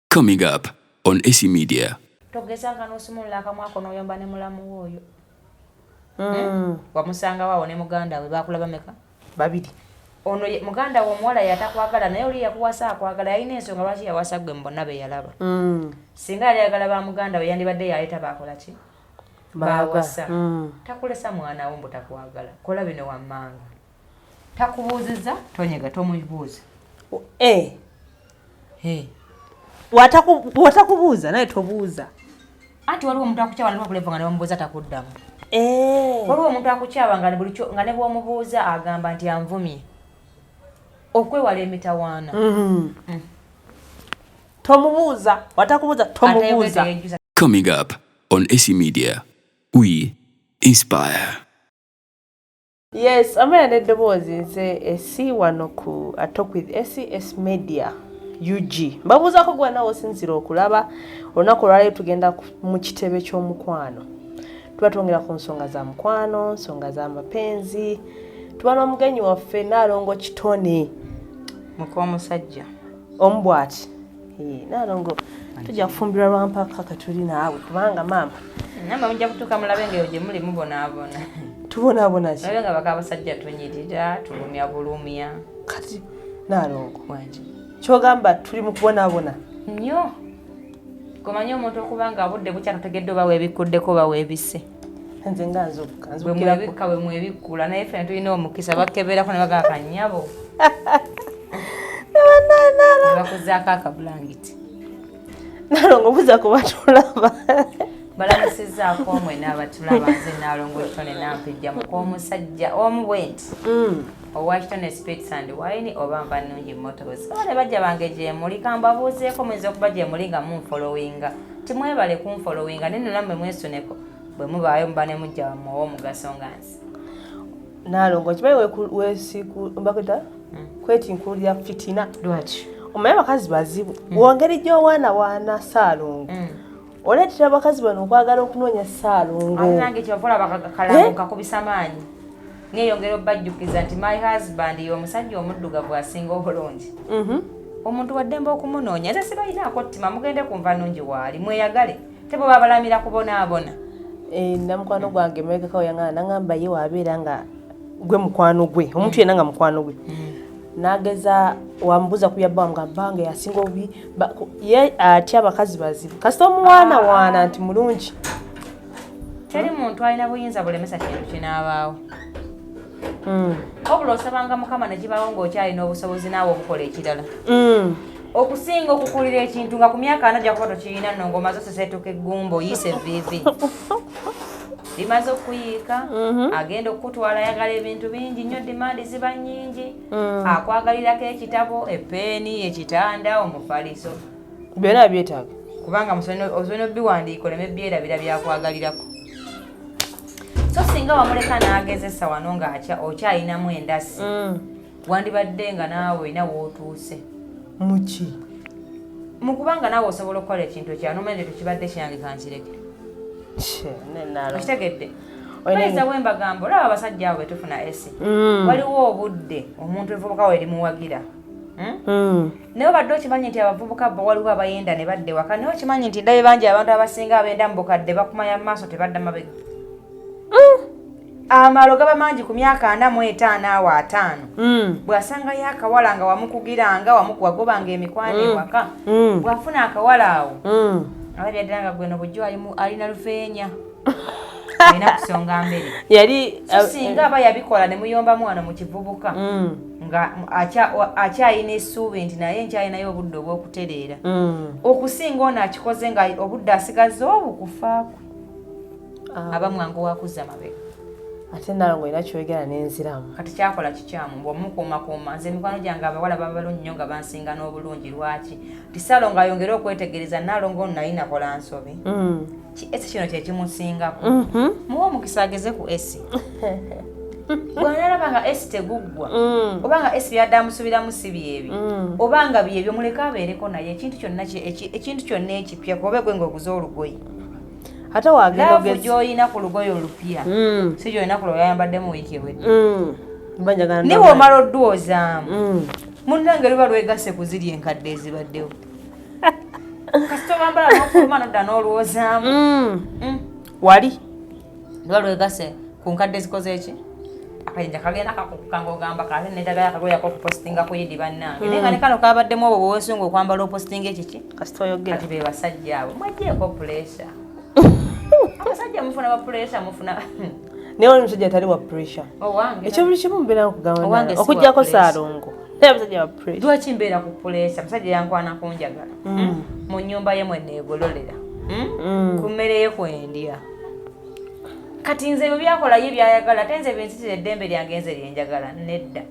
Coming up on AC Media. Togezanga n'osumulula akamwako n'oyomba ne mulamu w'oyo. Wamusanga waawo ne muganda we bakulaba meka? Babiri. Ono muganda wo omuwala yatakwagala naye oli yakuwasa akwagala yalina ensonga lwaki yawasa gwe mbonna be yalaba. Singa yali ayagala ba muganda we yandibadde yaleeta baakola ki? Bawasa. Takulesa mwana wo mbu takwagala. Kola bino wammanga. Takubuuziza tonyega tomubuuza. Watakubuuza naye tobuuza. Ati waliwo omuntu akukyaba ne bakulevu nga ne bamubuuza takuddamu. Waliwo omuntu akukyaba nga bulikyo nga ne bw'omubuuza agamba nti anvumye. Okwewala emitawaana. Tomubuuza, watakubuuza tomubuuza. Coming up on AC Media. We inspire. Yes, amaya neddoboozi nze esi wano ku Talk with AC Media UG. Mbabuuzaako gwe nawe osinzira okulaba olunaku olwaleero tugenda mu kitebe ky'omukwano. Tuba twongera ku nsonga za mukwano, nsonga za mapenzi. Tuba n'omugenyi waffe NALONGO KITONE. Musajja. Ombwati. NALONGO tujja kufumbirwa lwampaka katuli naawe kubanga mama. Namba mujja kutuuka mulabe nga gye muli mubonaabona. Tubonaabona ki? Naye nga bakabasajja tunyirira, tulumya bulumya. Kati NALONGO. Wangi. Kyogamba tuli mu kubonaabona. Nnyo. Kumanya omuntu okuba nga budde bukya totegedde oba weebikuddeko oba weebisse. Nze nga nzokka. Bwe mwebikka bwe mwebikkula naye ffe tulina omukisa bakeberako ne bagala kanyabo. Bakuzaako akabulangiti. NALONGO buza kuba tulaba. Balamusizzaako omwe n'abatulaba nze NALONGO KITONE NAMPIJJA Musajja Muwe nti owa KITONE Spirits and Wine oba mba nnungi motors. Ne bajja bange gye muli kambabuuzeeko muyinza okuba gye muli nga munfolowinga. Timwebale kunfolowinga naye nammwe mwesuneko bwe mubaayo muba ne mujja wammwe ow'omugaso nga nsi. NALONGO kibayi weesiku mbakuta kwetinkulira fitina. Lwaki? Omanyi abakazi bazibu. Wongeri gy'owaanawaana Ssaalongo. Oleetera abakazi bano okwagala okunoonya Ssaalongo. Nange kyebavola bakakalango kakubisa maanyi. Ngeyongera obbajjukiza nti my husband y'omusajja omuddugavu asinga obulungi. Omuntu waddembe okumunoonya. Nze sibalinaako ttima mugende kunva nnungi waali. Mweyagale. Tebo babalamira kubonaabona. Namukwano gwange megakawo yaŋŋana naŋŋamba ye waabeera nga gwe mukwano gwe. Omuntu yenna nga mukwano gwe. Nageza wambuza kuyabba mugambanga yasinga obi ye atya abakazi bazibu kasita omuwaana nti mulungi teri muntu alina buyinza bulemesa kintu kinaabaawo obula osabanga mukama ne kibaawo ng'okyalina obusobozi naawe obukola ekirala okusinga okukulira ekintu nga ku myaka ana ojja kuba tokirina nno ng'omaze oseseetuka eggumba oyiise viivi limaze okuyiika agenda okutwala ayagala ebintu bingi nnyo dimandi ziba nnyingi akwagalirako ekitabo epeeni ekitanda omufaliso byonna byetaaga kubanga osobola obbiwandiika oleme byerabira byakwagalirako so singa wamuleka n'agezesa wano nga okyalinamu endasi wandibadde nga naawe olina wootuuse muki mukubanga naawe osobola okukola ekintu ekyanumende tekibadde kyange kankireke okitegedde oyinza wembagamba olaba abasajja abo betufuna esi waliwo obudde omuntu evubuka we limuwagira naye badde okimanyi nti abavubuka bo waliwo abayenda ne badde waka naye okimanyi nti ndabe bangi abantu abasinga abenda mu bukadde bakumanya mu maaso tebadda mabega amalo gaba mangi ku myaka 45 awa 5 bw'asangayo akawala nga wamukugiranga wagobanga emikwano ewaka bw'afuna akawala awo ababyadde nga gweno bujjo alina lufeenya alina kusonga mbere yali singa aba yabikola ne muyombamu wano mu kivubuka nga akyalina essuubi nti naye nkyalinayo obudde obw'okutereera okusinga ono akikoze nga obudde asigaze obukufaako aba mwangu wakuzza mabega ate NALONGO era kyoyogera n'enziramu kati kyakola kikyamu bw'omukuumakuuma nze emikwano gyange abawala baba balungi nnyo nga bansinga n'obulungi lwaki ti Ssaalongo ayongere okwetegereza NALONGO naye nakola nsobi esi kino kyekimusingako muwe omukisa ageze ku esi bw'analaba nga esi teguggwa oba nga esi byadde amusubiramu si byebyo oba nga byebyo muleke abeereko naye ekintu kyonna ekipya kobe gwe ng'oguze olugoyi ate wagenda ogezi gy'olina ku lugoye olupya si gy'olina ku lwayambaddemu wiiki ewedde niwe omala oddwozaamu munnange luba lwegasse ku ziri enkadde ezibaddewo kasito bambala n'ofuluma nodda n'olwozaamu wali lwalwegase ku nkadde zikoze eki akayinja kagenda kakukuka ng'ogamba kale netagala kagoyako okupostinga ku yidi bannange naye nga ne kano kabaddemu obwo bwewesunga okwambala opostinga ekiki kasito oyogera kati be basajja abo mwagyeeko puresha abasajja mufuna bapuresha mufuna naye oli musajja atali wa pressure ekyo buli kimu mbeera nkugamba okugyako Saalongo naye abasajja wa pressure lwaki mbeera ku puresha musajja yankwana kunjagala mu nnyumba ye mwe neegololera ku mmere ye kwendya kati nze ebyo byakola ye byayagala ate nze binsitira eddembe lyange nze lyenjagala nedda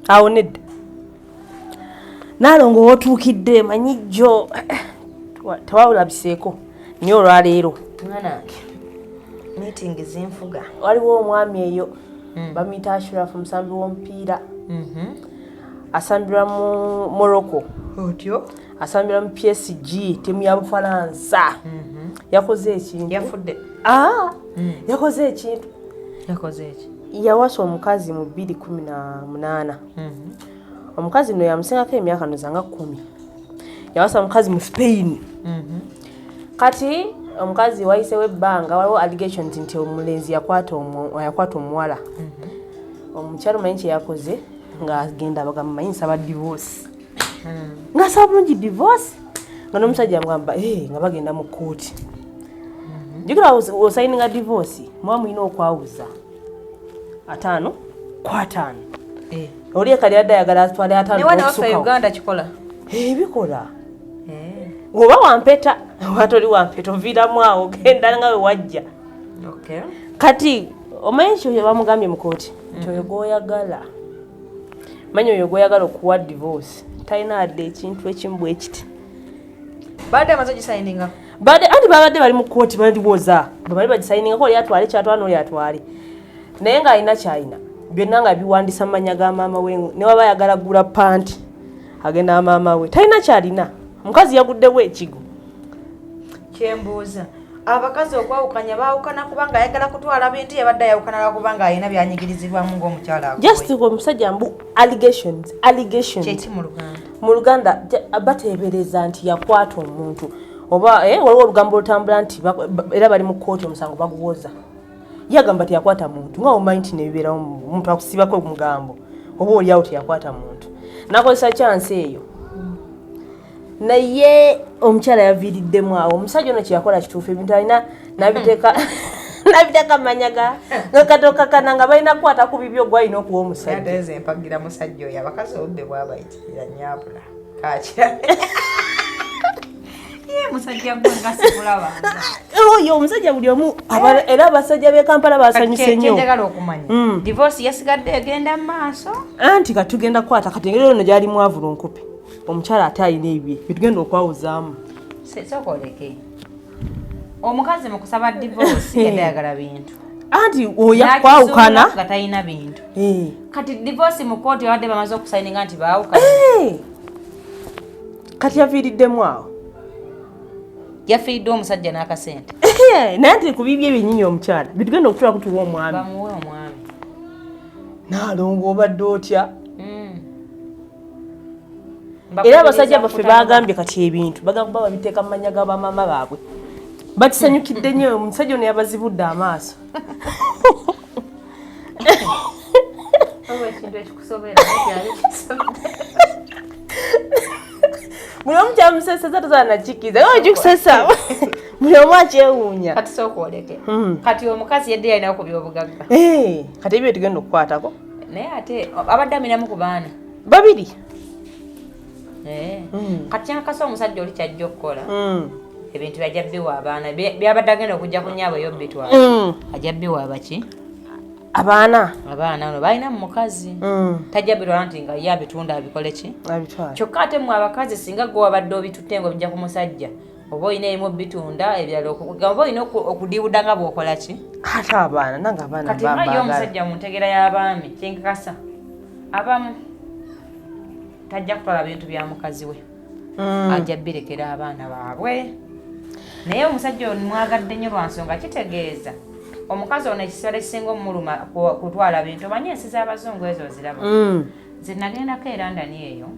awo nedda Nalongo wootuukidde manyi jjo tewawulabiseeko niye olwaleero mwanange meeting zinfuga waliwo omwami eyo bamuyita Ashrafu musambi w'omupiira asambirwa mu Morocco otyo asambirwa mu PSG timu ya Bufalansa yakoze ekintu yafudde yakoze ekintu yakoze eki yawasa omukazi mu 2018 omukazi no yamusingako emyaka nozanga 10 yawasa omukazi mu Spain kati omukazi wayisewo ebbanga waliwo allegations nti omulenzi yakwata omuwala omukyalo manyi kye yakoze ng'agenda bagamba manyi nsaba divorce ng'asaba bulungi divorce nga n'omusajja amugamba nga bagenda mu kooti jukira osayininga divorce muba mulina okwawuza 5 ku 5 oli ekali adda ayagala atwale 5 ne wana waffe Uganda kikola bikola oba wampeta oba toli wampeta oviiramu awo genda nga we wajja kati omanyi kyo bamugambye mu kooti nti oyo gw'oyagala manyi oyo gw'oyagala okuwa divorce talina adde ekintu ekimu bwe kiti badde amaze gisayininga anti babadde bali mu kooti baliwoza bamali bagisayiningako oli atwale kyatwala n'oli atwale naye ng'alina kyalina byonna nga biwandisa mu mannya ga maama we ne waba ayagala gula panti agenda maama we talina kyalina omukazi yaguddewo ekigo kyembuuza abakazi okwawukanya baawukana kubanga ayagala kutwala bintu yabadde ayawukana lwakubanga alina byanyigirizibwamu ng'omukyala just omusajja mbu allegations kyeki mu Luganda mu Luganda bateebereza nti yakwata omuntu oba waliwo olugambo olutambula nti era bali mu kooti omusango baguwoza yagamba teyakwata muntu nga omanyi nti nebibeerawo omuntu akusibako omugambo oba oliawo teyakwata muntu nakozesa chance eyo naye omukyala yaviiriddemu awo omusajja ono kyeyakola kituufu ebintu alina nabiteeka mmanyaga ngakatokakana nga balina kukwata ku bibyo gwalina okuwa omusajja eze empagira musajja oyo abakazi obubbe bwabayitirira nyabula kakira musajja gwe ngasikulabanza oyo omusajja buli omu era abasajja b'e Kampala basanyuse nnyo kyenjagala okumanya divorce yasigadde egenda mu maaso anti katugenda kukwata katengero ono gyali mwavula nkupe omukyala ate alina ebye bitugenda okwawuzaamu sokoleke omukazi mu kusaba divorce yadde ayagala bintu anti oyakwawukana nga talina bintu kati divorce mu kooti abadde bamaze okusayininga nti baawukana kati yaviiriddemu awo yafiiridde omusajja n'akasente naye nti ku bibye ebyennyinyi omukyala bitugenda okutula kutuwa omwami bamuwe omwami Nalongo obadde otya era abasajja baffe bagambye kati ebintu bagamba babiteeka mu mannya ga bamaama baabwe bakisanyukidde nnyo omusajja ono yabazibudde amaaso ekintu ekikusobera buli omu kyamuseseza tozanakikiza ogikusesa buli omu akyewuunya kati sookwoleke kati omukazi yedde yalinawo ku byobugagga kati ebyo tugenda okukwatako naye ate abadde aminamu ku baana babiri kati kyankasa omusajja oli kyajja okukola ebintu byajja biwa abaana byabadde agenda okujja ku nyaabwe yo bitwala ajja biwa abaki abaana ono balina mu mukazi tajja birwala nti nga ye abitunda abikole ki kyokka ate mu abakazi singa gwe wabadde obitutte ngo bijja ku musajja oba olina ebimu bitunda ebirala oba olina okudibuda nga bw'okola ki ate abaana nange abaana kati nga ye omusajja mu ntegera y'abaami kyenkakasa abamu tajja kutwala bintu bya mukazi we ajja birekera abaana baabwe naye omusajja ono mwagadde nnyo lwa nsonga kitegeeza omukazi ono ekiseera ekisinga omuluma kutwala bintu omanyi ensi z'abazungu ezo oziraba nze nagendako e London eyo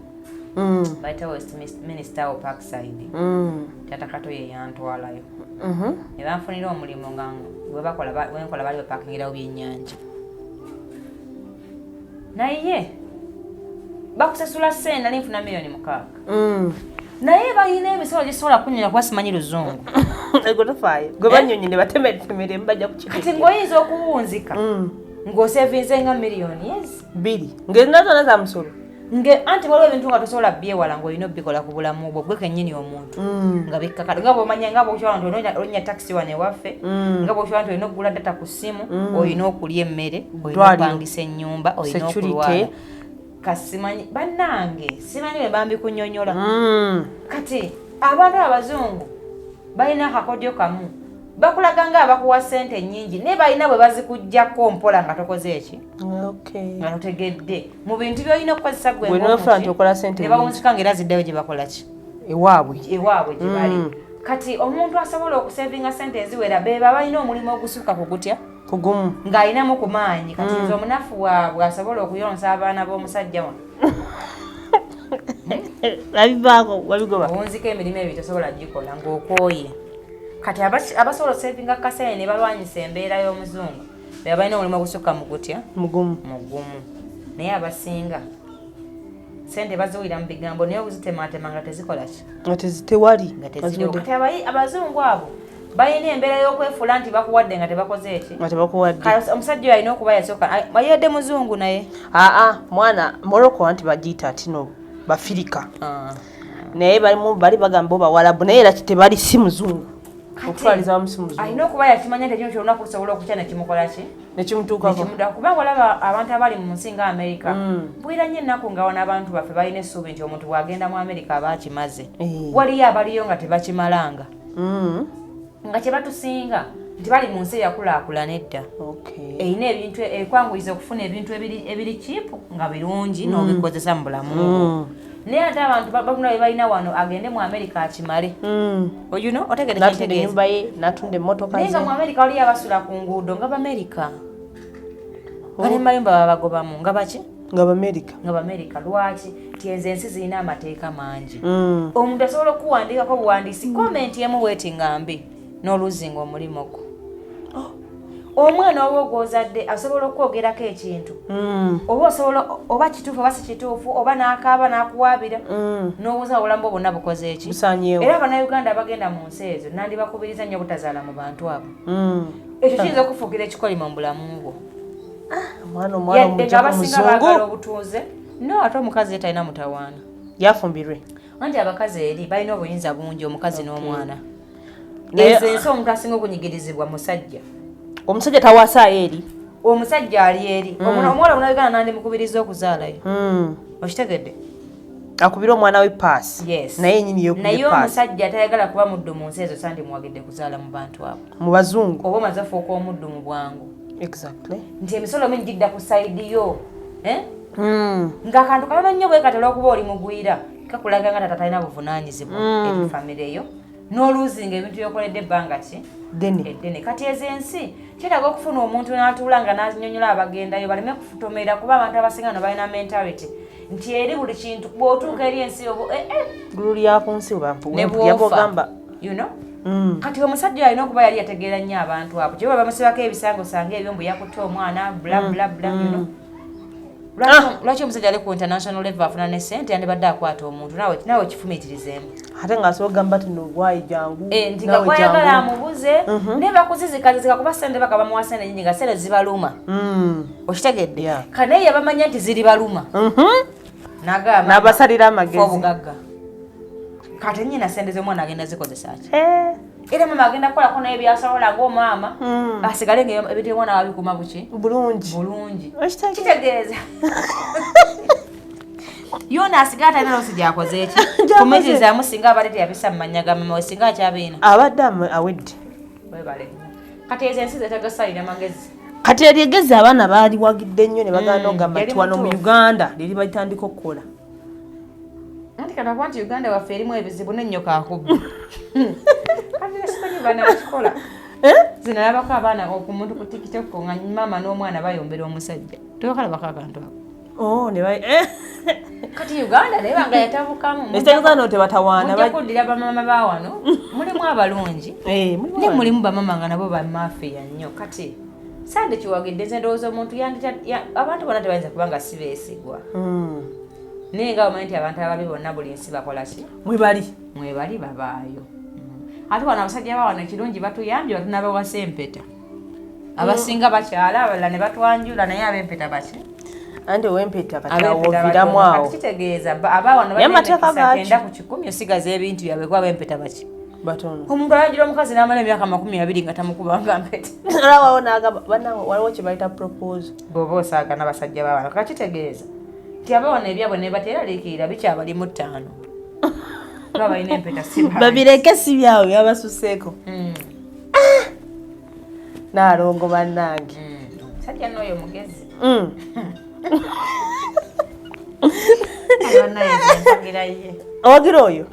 bayita Westminster wa Parkside Tata Kato ye yantwalayo ne banfunira omulimu nga wenkola bali bapakingirawo byennyanja naye bakusasula ssente nali nfuna miliyoni 6 naye balina emisolo gisobola kunyira kuba simanyi luzungu ego tofaayo gwe banyonyi ne batemeretemere mbajja kukiti kati ng'oyinza okuwunzika ng'osevinze nga miliyoni 2 ng'ezina zonna za musolo anti waliwo ebintu nga tosobola byewala ng'olina obbikola ku bulamu bwo gwe kennyini omuntu nga bikkakala nga bw'omanya nga bw'okiwa nti olina takisi wano ewaffe nga bw'okiwa nti olina okugula data ku ssimu olina okulya emmere olina okupangisa ennyumba olina okulwala kasimanyi bannange simanyi bwe bambikunyonyola kati abantu abazungu balina akakodyo kamu bakulaga nga abakuwa ssente nnyingi naye balina bwe bazikuggyako mpola nga tokoze eki nga totegedde mu bintu byolina okukozesa ne bawunzika nga era ziddayo gye bakola ki ewaabwe gye bali kati omuntu asobola okusevinga ssente eziwera beba balina omulimu ogusukka ku gutya kugumu ng'alinamu ku maanyi kati nze omunafu waabwe asobola okuyonsa abaana b'omusajja wano babivaako babigoba owunzika emirimu ebyo tosobola gikola ng'okooye kati abasobola okusevinga kasente ne balwanyisa embeera y'omuzungu beba balina omulimu ogusukka mu gutya mugumu naye abasinga sente baziwira mu bigambo naye okuzitematema nga tezikola ki nga tezitewali kati abazungu abo balina embeera y'okwefuula nti bakuwadde nga tebakoze eki nga tebakuwadde omusajja oyo alina okuba yasooka bayedde muzungu naye mwana moroko anti bagiyita atino bafirika naye bali bagamba obawalabu naye era tebali si muzungu okutwaliza bamusi muzungu alina okuba yakimanya nti ekino kyolunaku lusobola okutya nekimukola ki nekimutuukako kubanga olaba abantu abali mu nsi nga Amerika bwira nnyo ennaku nga wana abantu baffe balina essuubi nti omuntu bw'agenda mu Amerika aba akimaze waliyo abaliyo nga tebakimalanga nga kye batusinga nti bali mu nsi eyakulaakulana edda erina ebintu ekwanguyiza okufuna ebintu ebiri kiipu nga birungi n'obikozesa mu bulamu naye ate abantu baguna bye balina wano agende mu Amerika akimale oyuno otegedde ennyumba ye natunda emmotoka naye nga mu Amerika waliyo abasula ku nguudo nga Bamerika nga ne mayumba babagobamu nga baki nga Bamerika lwaki tienze ensi zirina amateeka mangi omuntu asobola okuwandiikako obuwandiisi komenti emu bweti ngambi n'oluzinga omulimu gwo omwana oba ogwozadde asobola okwogerako ekintu oba osobola oba kituufu oba si kituufu oba n'akaaba n'akuwaabira n'obuuza obulamu bwonna bukoze eki era bannayuganda abagenda mu nsi ezo nandibakubiriza nnyo obutazaala mu bantu abo ekyo kiyinza okufuukira ekikolima mu bulamu bwo yadde nga abasinga baagala obutuuze no ate omukazi ye talina mutawaana yafumbirwe anti abakazi eri balina obuyinza bungi omukazi n'omwana ezo ensi omuntu asinga okunyigirizibwa musajja omusajja tawasaayo eri omusajja ali eri omuwala bunabigana nandi mukubiriza okuzaalayo okitegedde akubira omwana we paasi naye nyini naye omusajja tayagala kuba muddu mu nsi ezo sandi muwagidde kuzaala mu bantu abo mu bazungu oba omaze fuuka omuddu mu bwangu nti emisolo mingi gidda ku sayidi yo ng'akantu kalona nnyo bwe katera okuba oli mugwira kakulaga nga tata talina buvunaanyizibwa eri famire yo n'oluzinga ebintu byokoledde ebbanga ki eddene kati ezo ensi kyetaaga okufuna omuntu n'atuula nga n'anyonyola abagendayo baleme kufutomera kuba abantu abasinga no balina mentality nti eri buli kintu bw'otuuka eri ensi obo gulu lyaku nsi nebwogamba kati omusajja alina okuba yali yategeera nnyo abantu abo kyoba bamusibako ebisango sanga ebyo mbu yakutte omwana blablabla lwaki omusajja ali ku international level afuna ne ssente yandibadde akwata omuntu nawe okifumiitirizemu ate ng'asobola okugamba ti nobwayi jangu nti nga gwayagala amubuze naye bakuzizikazizika kuba ssente baka bamuwa ssente nyingi nga ssente zibaluma okitegedde kanaye yabamanya nti ziri baluma n'abasalira amagezi obugagga kati nyina ssente z'omwana agenda zikozesa ki era mama agenda kukolako naye byasobola ng'omwama asigale ng'ebintu omwana wabikuma buki bulungi kitegeeza yona asigala talina losi gyakoze eki kumirizaamu singa abadde teyabisa mu manya ga mama we singa akyabiina abadde awedde webale kati ezo ensi zetagasalira magezi kati eryegezi abaana baaliwagidde nnyo ne baganda ogamba nti wano mu Uganda liri balitandika okukola anti kanakuba nti Uganda waffe erimu ebizibu n'ennyoka akubbi kati nasimanyi banakikola zinalabako abaana okumuntu ku tiktok nga mama n'omwana bayombera omusajja tobakalabako akantu ako Oh, ne bai. Kati Uganda naye banga yatabukamu. Ekitegeeza tebatawaana. Mujja kuddira bamama ba wano. Mulimu abalungi. Ne mulimu bamama nga nabo bamafiya nnyo. Kati sande kiwagidde nze ndowooza omuntu abantu bonna tebayinza kubanga si beesigwa. Naye nga omanyi nti abantu ababi bonna buli nsi bakola ki? Mwebali babaayo. Ate wano abasajja ba wano ekirungi batuyambye batunabawasa empeta. Abasinga bakyala abalala ne batwanjula naye ab'empeta baki? Andi ow'empeta katawooviramu awo. Kitegeeza abawano balina ku 10 osigaza ebintu byabwe kuba ab'empeta baki? Batono. Omuntu ayajira omukazi n'amala emyaka 20 nga tamukubanga mpeta. Alawawo n'agamba bannange waliwo kye bayita propose. Bw'oba osaagana basajja bawano kakitegeeza nti abawano ebyabwe ne bateeraliikirira bikyabali mu 5. Baba balina empeta si babireke si byawe byabasuseeko. Nalongo bannange. Sajja n'oyo mugezi. Awagira oyo?